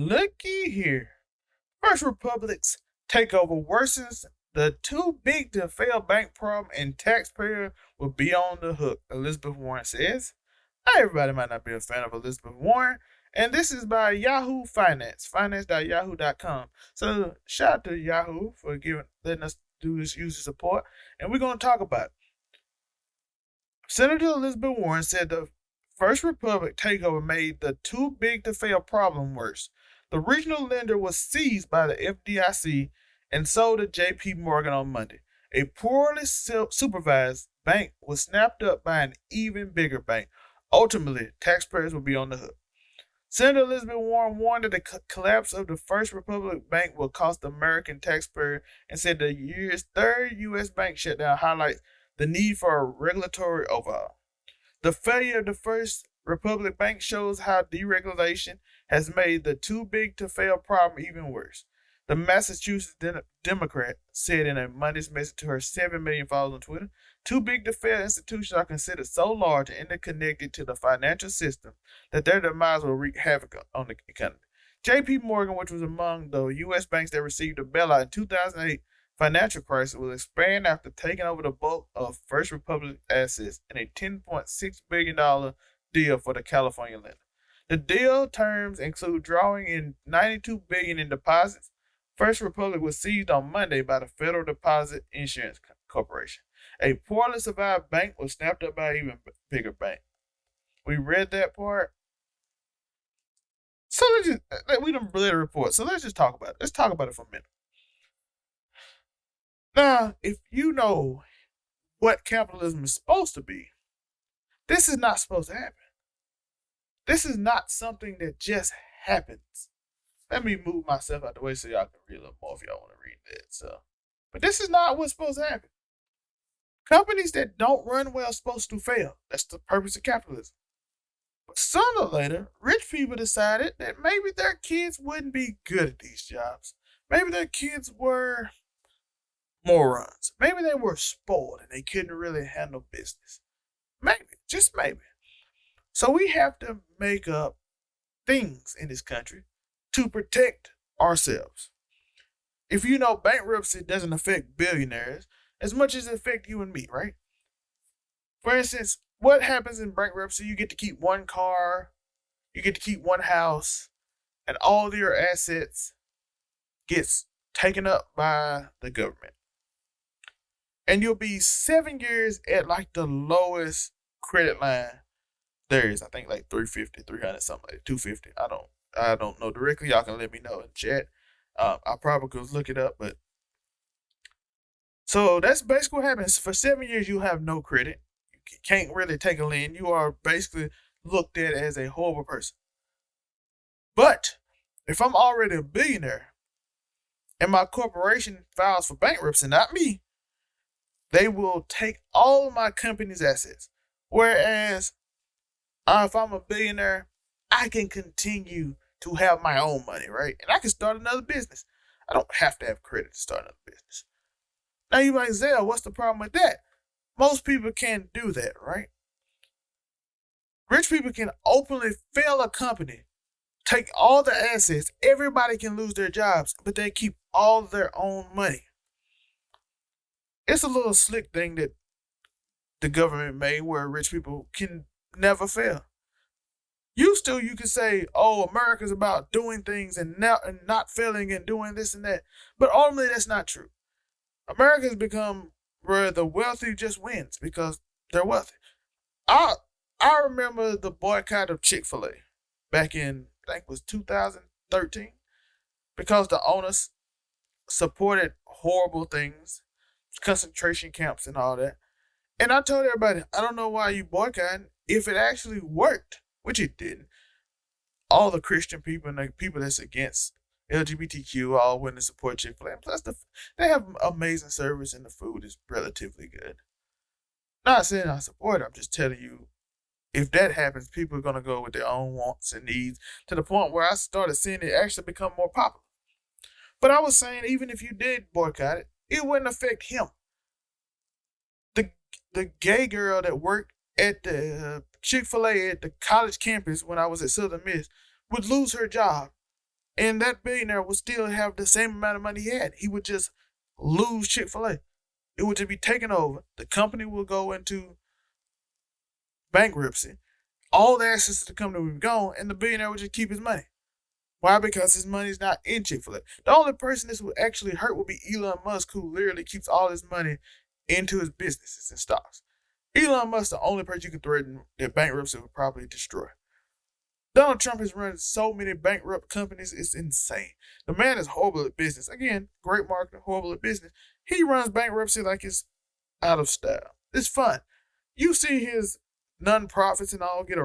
looky here. First Republic's takeover worsens the too big to fail bank problem and taxpayer will be on the hook, Elizabeth Warren says. Everybody might not be a fan of Elizabeth Warren, and this is by Yahoo Finance, finance.yahoo.com. So shout out to Yahoo for letting us do this user support, and we're going to talk about it. Senator Elizabeth Warren said the First Republic takeover made the too big to fail problem worse. The regional lender was seized by the FDIC and sold to J.P. Morgan on Monday. A poorly supervised bank was snapped up by an even bigger bank. Ultimately, taxpayers will be on the hook. Senator Elizabeth Warren warned that the collapse of the First Republic Bank will cost the American taxpayer and said the year's third U.S. bank shutdown highlights the need for a regulatory overhaul. The failure of the First Republic Bank shows how deregulation has made the too big to fail problem even worse. The Massachusetts Democrat said in a Monday's message to her 7 million followers on Twitter, too big to fail institutions are considered so large and interconnected to the financial system that their demise will wreak havoc on the economy. J.P. Morgan, which was among the U.S. banks that received a bailout in 2008 financial crisis, will expand after taking over the bulk of First Republic assets in a $10.6 billion deal for the California lender. The deal terms include drawing in $92 billion in deposits. First Republic was seized on Monday by the Federal Deposit Insurance Corporation. A poorly survived bank was snapped up by an even bigger bank. We read that part. So we done read a report. So let's just talk about it. Let's talk about it for a minute. Now, if you know what capitalism is supposed to be, this is not supposed to happen. This is not something that just happens. Let me move myself out the way so y'all can read a little more if y'all want to read that. But this is not what's supposed to happen. Companies that don't run well are supposed to fail. That's the purpose of capitalism. But sooner or later, rich people decided that maybe their kids wouldn't be good at these jobs. Maybe their kids were morons. Maybe they were spoiled and they couldn't really handle business. Maybe, just maybe. So we have to make up things in this country to protect ourselves. If you know, bankruptcy doesn't affect billionaires as much as it affects you and me, right? For instance, what happens in bankruptcy? You get to keep one car, you get to keep one house, and all of your assets gets taken up by the government. And you'll be 7 years at like the lowest credit line there is. I think like 350, 300, something like 250. I don't know directly. Y'all can let me know in chat. I probably could look it up, but so that's basically what happens. For 7 years, you have no credit. You can't really take a lien. You are basically looked at as a horrible person. But if I'm already a billionaire and my corporation files for bankruptcy, not me, they will take all of my company's assets. Whereas if I'm a billionaire, I can continue to have my own money, right? And I can start another business. I don't have to have credit to start another business. Now you might say, what's the problem with that? Most people can't do that, right? Rich people can openly fail a company, take all the assets, everybody can lose their jobs, but they keep all their own money. It's a little slick thing that the government made where rich people can never fail. Used to, you could say, America's about doing things and not failing and doing this and that. But ultimately, that's not true. America's become where the wealthy just wins because they're wealthy. I remember the boycott of Chick-fil-A back in, I think it was 2013, because the owners supported horrible things, concentration camps and all that. And I told everybody, I don't know why you boycotting if it actually worked. Which it didn't. All the Christian people and the people that's against LGBTQ all went to support Chick-fil-A. Plus, they have amazing service and the food is relatively good. Not saying I support it. I'm just telling you, if that happens, people are going to go with their own wants and needs to the point where I started seeing it actually become more popular. But I was saying, even if you did boycott it, it wouldn't affect him. The gay girl that worked at the Chick-fil-A at the college campus when I was at Southern Miss would lose her job And that billionaire would still have the same amount of money he had. He would just lose Chick-fil-A. It would just be taken over. The company will go into bankruptcy. All the assets of the company would be gone, and the billionaire would just keep his money. Why? Because his money's not in Chick-fil-A. The only person this would actually hurt would be Elon Musk, who literally keeps all his money into his businesses and stocks. Elon Musk, the only person you can threaten that bankruptcy would probably destroy. Donald Trump has run so many bankrupt companies, it's insane. The man is horrible at business. Again, great marketer, horrible at business. He runs bankruptcy like it's out of style. It's fun. You see his non-profits and all get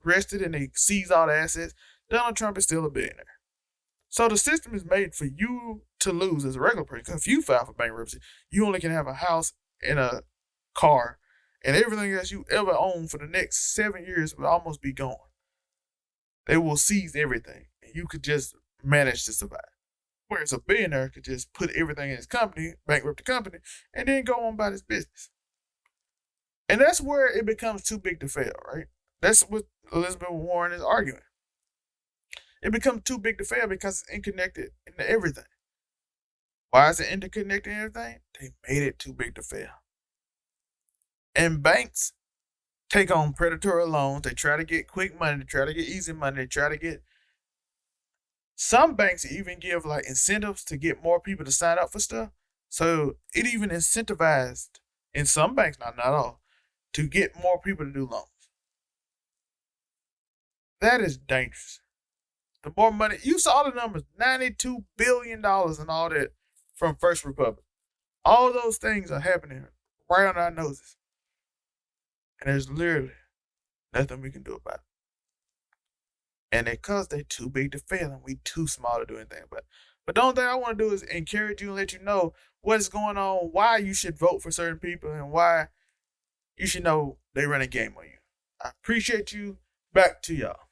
arrested and they seize all the assets. Donald Trump is still a billionaire. So the system is made for you to lose as a regular person. Because if you file for bankruptcy, you only can have a house and a car, and everything else you ever own for the next 7 years will almost be gone. They will seize everything, and you could just manage to survive. Whereas a billionaire could just put everything in his company, bankrupt the company, and then go on about his business. And that's where it becomes too big to fail, right? That's what Elizabeth Warren is arguing. It becomes too big to fail because it's interconnected into everything. Why is it interconnected in everything? They made it too big to fail. And banks take on predatory loans. They try to get quick money. They try to get easy money. They try to get... Some banks even give like incentives to get more people to sign up for stuff. So it even incentivized in some banks, not all, to get more people to do loans. That is dangerous. The more money, you saw the numbers, $92 billion and all that from First Republic. All those things are happening right on our noses. And there's literally nothing we can do about it. And because they're too big to fail and we too small to do anything about it. But the only thing I want to do is encourage you and let you know what's going on, why you should vote for certain people, and why you should know they run a game on you. I appreciate you. Back to y'all.